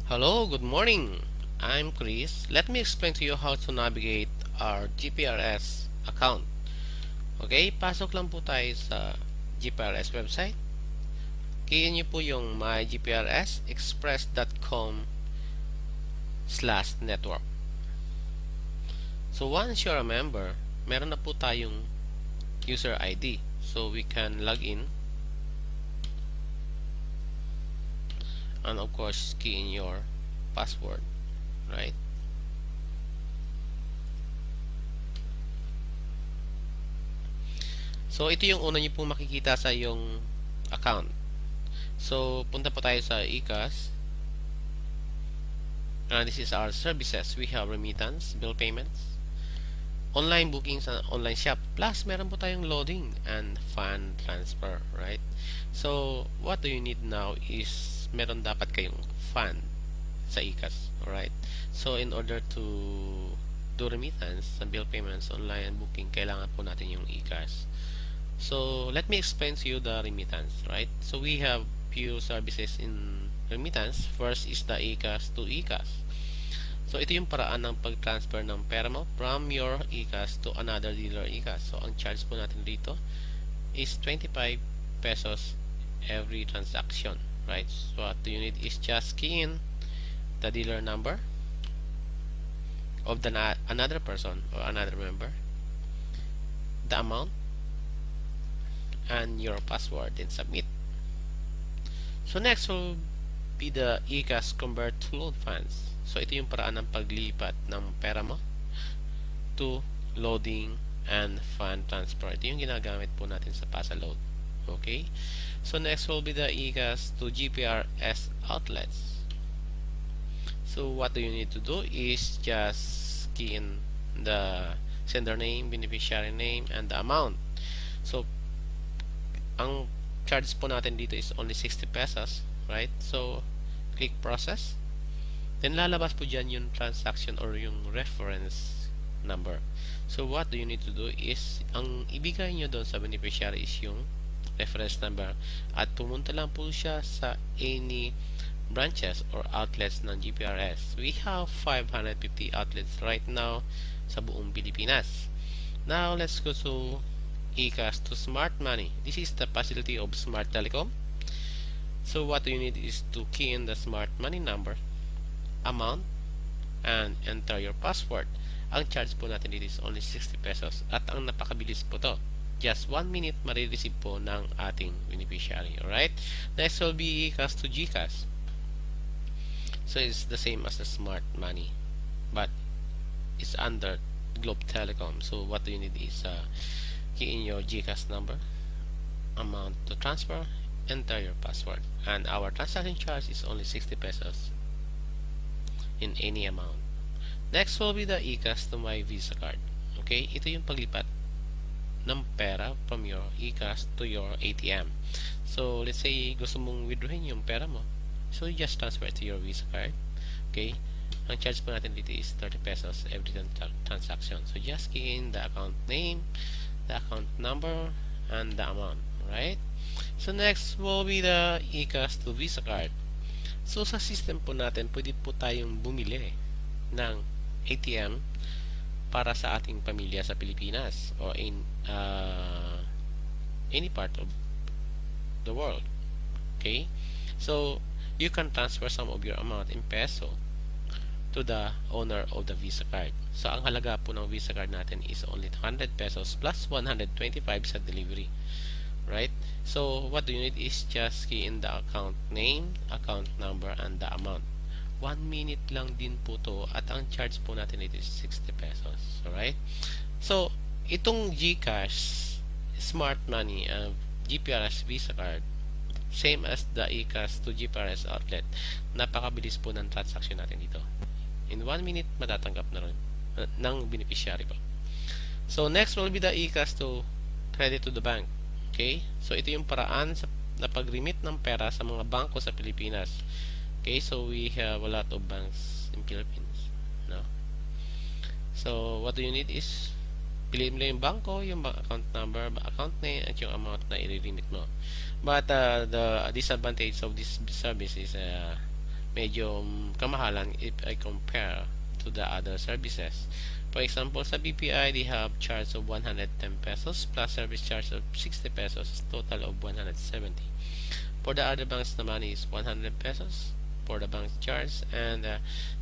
Hello, good morning. I'm Chris. Let me explain to you how to navigate our GPRS account. Okay, pasok lang po tayo sa GPRS website. Key niyo po yung mygprsexpress.com/network. So once you're a member, meron na po tayong user ID. So we can log in and of course key in your password, right? So ito yung una niyo pong makikita sa yung account. So punta po tayo sa iCash. This is our services. We have remittance, bill payments, online bookings, and online shop. Plus meron po tayong loading and fund transfer, right? So what do you need now is meron dapat kayong fund sa iCash, alright? So in order to do remittance and bill payments, online and booking, kailangan po natin yung iCash. So let me explain to you the remittance, right? So we have few services in remittance. First is the iCash to iCash. So ito yung paraan ng pag-transfer ng pera mo from your iCash to another dealer iCash. So ang charge po natin dito is 25 pesos every transaction, right? So what you need is just key in the dealer number of another person or another member, the amount, and your password, and submit. So next will be the iCash convert to load funds. So ito yung paraan ng paglipat ng pera mo to loading and fund transfer. Ito yung ginagamit po natin sa Pasaload. Okay? So next will be the iCash to GPRS outlets. So what do you need to do is just key in the sender name, beneficiary name, and the amount. So ang charge po natin dito is only 60 pesos, right? So click process, then lalabas po dyan yung transaction or yung reference number. So what do you need to do is ang ibigay nyo doon sa beneficiary is yung reference number at pumunta lang po siya sa any branches or outlets ng GPRS. We have 550 outlets right now sa buong Pilipinas. Now let's go to iCash to Smart Money. This is the facility of Smart Telecom. So what you need is to key in the Smart Money number, amount, and enter your password. Ang charge po natin dito is only 60 pesos at ang napakabilis po to. Just 1 minute marireceive po ng ating beneficiary. Alright? Next will be iCash to GCash. So it's the same as the Smart Money, but it's under Globe Telecom. So what you need is key in your GCash number, amount to transfer, enter your password, and our transaction charge is only 60 pesos in any amount. Next will be the iCash to my Visa card. Okay, ito yung paglipat ng pera from your iCash to your ATM. So let's say gusto mong withdrawin yung pera mo, so you just transfer it to your Visa card. Okay, ang charge po natin dito is 30 pesos every transaction. So just key in the account name, the account number, and the amount, right? So next will be the iCash to Visa card. So sa system po natin, pwede po tayong bumili ng ATM para sa ating pamilya sa Pilipinas or in any part of the world. Okay? So you can transfer some of your amount in peso to the owner of the Visa card. So ang halaga po ng Visa card natin is only 100 pesos plus 125 sa delivery, right? So what you need is just key in the account name, account number, and the amount. 1 minute lang din po to at ang charge po natin ito is 60 pesos. Alright? So itong GCash, Smart Money, GPRS Visa card, same as the iCash to GPRS outlet. Napakabilis po ng transaction natin dito. In 1 minute, matatanggap na rin ng beneficiary po. So next will be the iCash to credit to the bank. Okay? So ito yung paraan na pag-remit ng pera sa mga bangko sa Pilipinas. Okay? So we have a lot of banks in Philippines. No? So what do you need is piliin mo lang yung bangko, yung account number, account name, at yung amount na i-remit mo. But the disadvantage of this service is medyo kamahalan if I compare to the other services. For example, sa BPI, they have charge of 110 pesos plus service charge of 60 pesos, total of 170. For the other banks naman is 100 pesos for the bank charge, and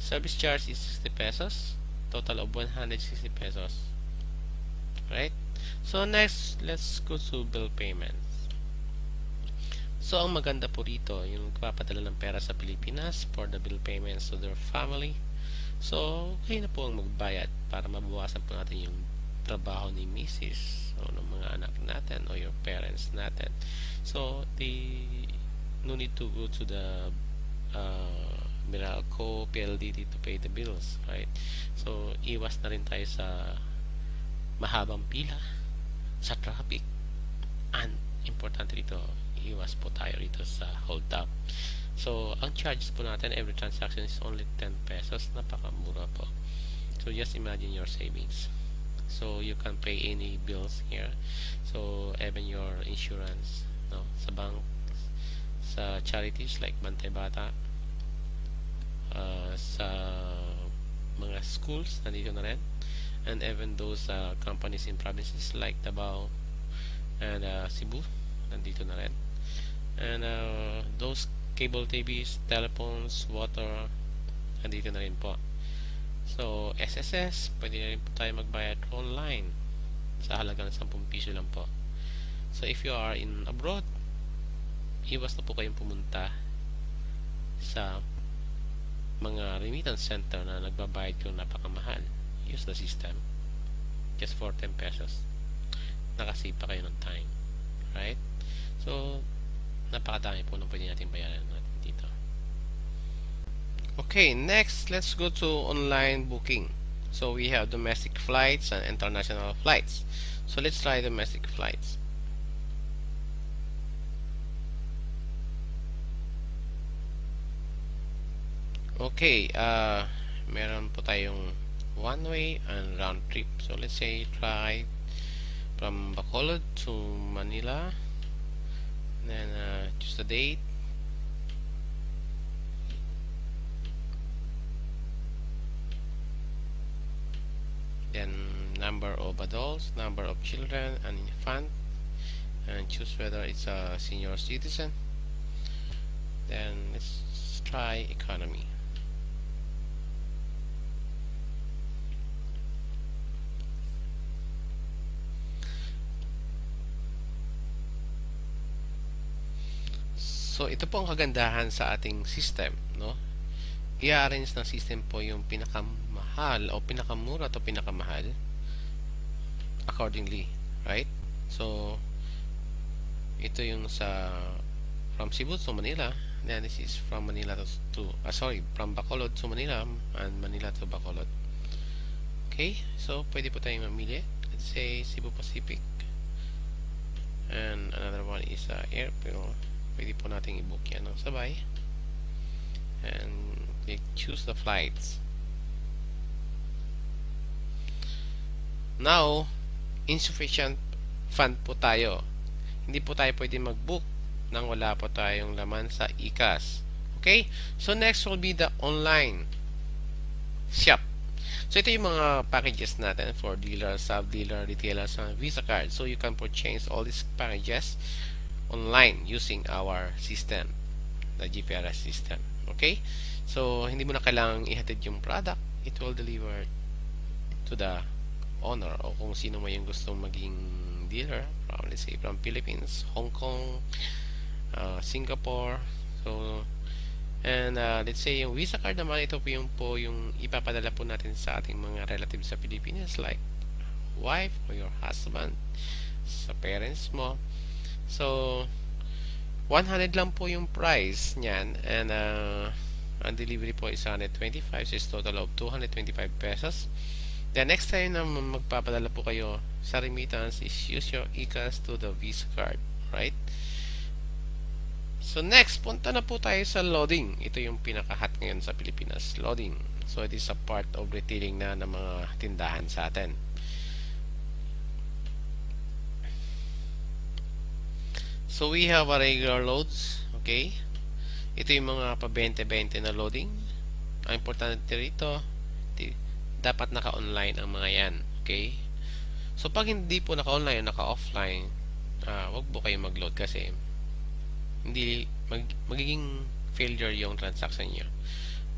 service charge is 60 pesos, total of 160 pesos. Right? So next, let's go to bill payments. So ang maganda po rito, yung nagpapadala ng pera sa Pilipinas for the bill payments to their family. So, kayo na po ang magbayad para mabawasan po natin yung trabaho ni Mrs. o ng mga anak natin o your parents natin. So, no need to go to the Meralco, PLDT to pay the bills, right? So, iwas na rin tayo sa mahabang pila sa traffic, and importante dito, iwas po tayo rito sa hold up. So, ang charges po natin every transaction is only 10 pesos. Napakamura po. So, just imagine your savings. So, you can pay any bills here. So, even your insurance, no, sa bank, sa charities like Bantay Bata, sa mga schools, nandito na rin. And even those companies in provinces like Davao and Cebu, nandito na rin. And those cable TVs, telephones, water, nandito na rin po. So, SSS, pwede na rin po tayo magbayad online sa halagang 10 piso lang po. So, if you are in abroad, iwas na po kayong pumunta sa mga remittance center na nagbabayad yung napakamahal. Use the system. Just for 10 pesos. Nakasave pa kayo ng time. Right? So, napakadami po nung pwede natin bayaran natin dito. Okay, next, let's go to online booking. So, we have domestic flights and international flights. So, let's try domestic flights. Okay, meron po tayong one way and round trip. So, let's say try from Bacolod to Manila. Then choose the date. Then number of adults, number of children and infant, and choose whether it's a senior citizen. Then let's try economy. So, ito po ang kagandahan sa ating system, no? I-arrange ng system po yung pinakamahal o pinakamura to pinakamahal accordingly, right? So, ito yung sa from Cebu to Manila. Then this is from Manila from Bacolod to Manila and Manila to Bacolod. Okay? So, pwede po tayong mamili. Let's say Cebu Pacific. And another one is Air, pero pwede po natin i-book yan ng sabay. And click choose the flights. Now, insufficient fund po tayo. Hindi po tayo pwede mag-book nang wala po tayong laman sa iCash. Okay? So, next will be the online shop. So, ito yung mga packages natin for dealer, sub-dealer, retailers, and Visa card. So, you can purchase all these packages online using our system, the GPRS system. Okay? So, hindi mo na kailangang ihatid yung product. It will deliver to the owner o kung sino mo yung gustong maging dealer from, let's say, from Philippines, Hong Kong, Singapore. So, and let's say yung Visa card naman, ito po yung ipapadala po natin sa ating mga relatives sa Pilipinas like wife or your husband, sa parents mo. So, 100 lang po yung price niyan, and ang delivery po is 125, so it's total of 225 pesos. The next time na magpapadala po kayo sa remittance is use your iCash to the Visa card, right? So next, punta na po tayo sa loading. Ito yung pinaka-hot ngayon sa Pilipinas, loading. So it is a part of retailing na ng mga tindahan sa atin. So we have a regular loads, okay? Ito yung mga pa 20-20 na loading. Ang importante rito, dapat naka-online ang mga yan. Okay? So, pag hindi po naka-online o naka-offline, wag po kayo mag-load kasi hindi magiging failure yung transaction nyo.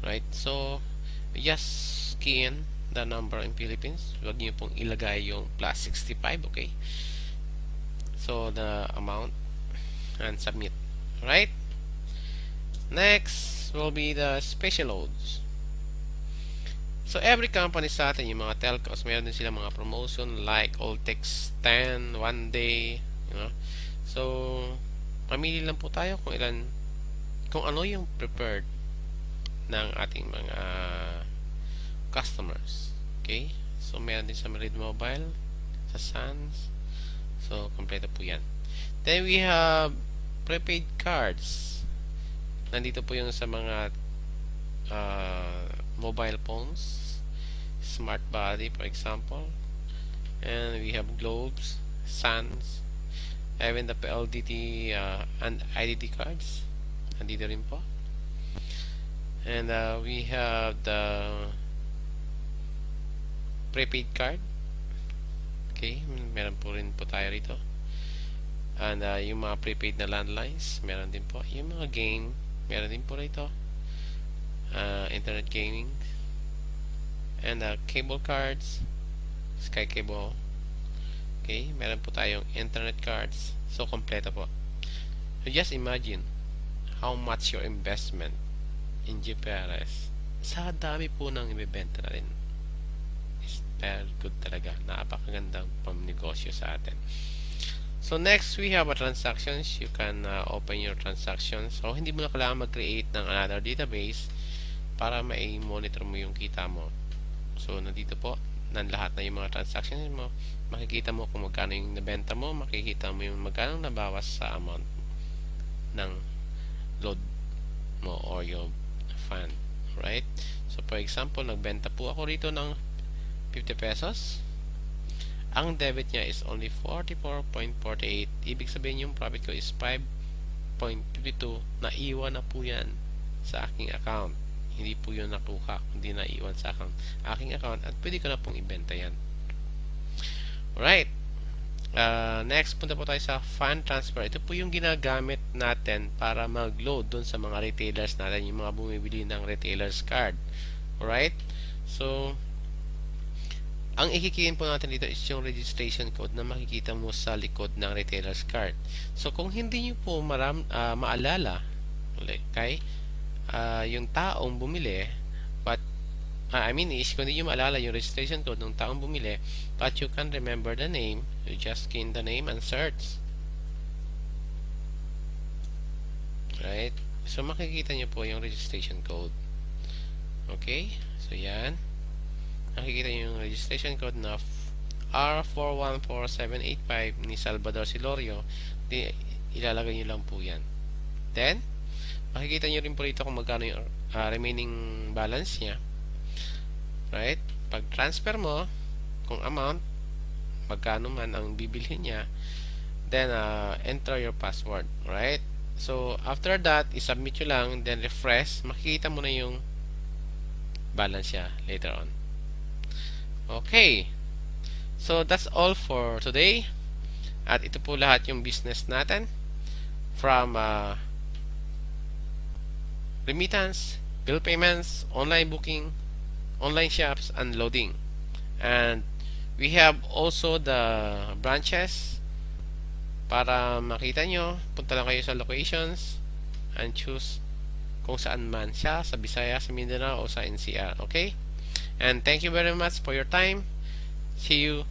Right? So, just key in the number in Philippines. Huwag nyo pong ilagay yung plus 65. Okay? So, the amount and submit. Right? Next will be the special loads. So, every company sa atin, yung mga telcos, meron din sila mga promotion like Alltex 10, 1 day, you know. So, pamili lang po tayo kung ano yung preferred ng ating mga customers. Okay? So, meron din sa Red Mobile, sa Sans. So, kompleto po yan. Then, we have prepaid cards. Nandito po yung sa mga mobile phones, Smart Body for example, and we have Globes, Sans, even the PLDT and IDT cards nandito rin po, and we have the prepaid card. Okay, meron po rin po tayo rito, and yung mga prepaid na landlines meron din po, yung mga game meron din po rito, internet gaming, and cable cards, Sky Cable. Okay, meron po tayong internet cards. So, kompleto po. So, just imagine how much your investment in GPRS sa dami po ng ibibenta na rin is very good talaga. Napakagandang pamnegosyo sa atin. So, next, we have transactions. You can open your transactions. So, hindi mo na kailangan mag-create ng another database para ma-monitor mo yung kita mo. So, nandito po, lahat na yung mga transactions mo. Makikita mo kung magkano yung nabenta mo. Makikita mo yung magkano nabawas sa amount ng load mo or your fund. Right? So, for example, nagbenta po ako rito ng 50 pesos. Ang debit niya is only 44.48. Ibig sabihin yung profit ko is 5.52. Naiwan na po yan sa aking account. Hindi po yun nakuha, kundi naiwan sa aking account at pwede ko na pong ibenta yan. Alright. Next, punta po tayo sa fund transfer. Ito po yung ginagamit natin para mag-load dun sa mga retailers natin, yung mga bumibili ng retailers card. Alright. So, ang ikikiin po natin dito is yung registration code na makikita mo sa likod ng retailer's card. So, kung hindi nyo po maalala, okay, yung taong bumili, but, kung hindi nyo maalala yung registration code ng taong bumili, but you can remember the name, you just key in the name and search. Right? So, makikita nyo po yung registration code. Okay? So, yan. Nakikita nyo yung registration code na R414785 ni Salvador Silorio. Ilalagay nyo lang po yan. Then, makikita nyo rin po rito kung magkano yung remaining balance nya. Right? Pag transfer mo, kung amount, magkano man ang bibilhin nya, then enter your password. Right? So, after that, isubmit nyo lang, then refresh, makikita mo na yung balance nya later on. Okay. So, that's all for today. At ito po lahat yung business natin. From remittance, bill payments, online booking, online shops, and loading. And we have also the branches. Para makita nyo, punta lang kayo sa locations and choose kung saan man siya, sa Visayas, sa Mindanao, o sa NCR. Okay? And thank you very much for your time. See you.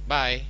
Bye.